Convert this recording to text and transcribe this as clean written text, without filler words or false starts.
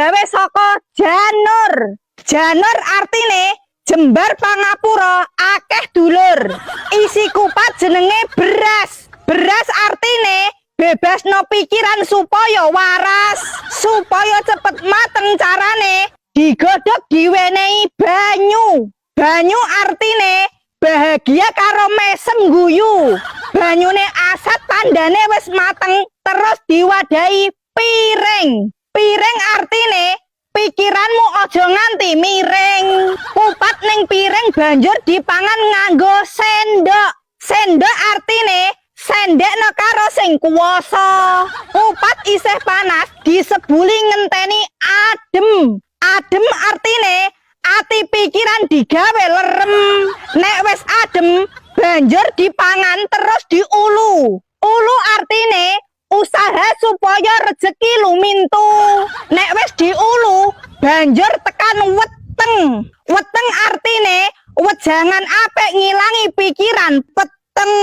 digawe saka janur. Janur artine jembar pangapura akeh dulur. Isi kupat jenenge beras. Beras artine bebas no pikiran supaya waras, supaya cepet mateng carane digodhog diwenehi banyu. Banyu artine bahagia karo mesem guyu. Banyune asat tandane wis mateng terus diwadahi piring. Piring artine pikiranmu ojo nganti miring. Kupat ning piring banjur dipangan nganggo sendok. Sendok artine sendekno karo sing kuwasa. Kupat isih panas disebuli ngenteni adem. Adem artine ati pikiran digawe lerem. Nek wis adem banjur dipangan terus diulu. Ulu artine usaha supaya rezeki lumintu. Nek wis diulu banjur tekan weteng. Weteng artine wejangan apik ngilangi pikiran peteng.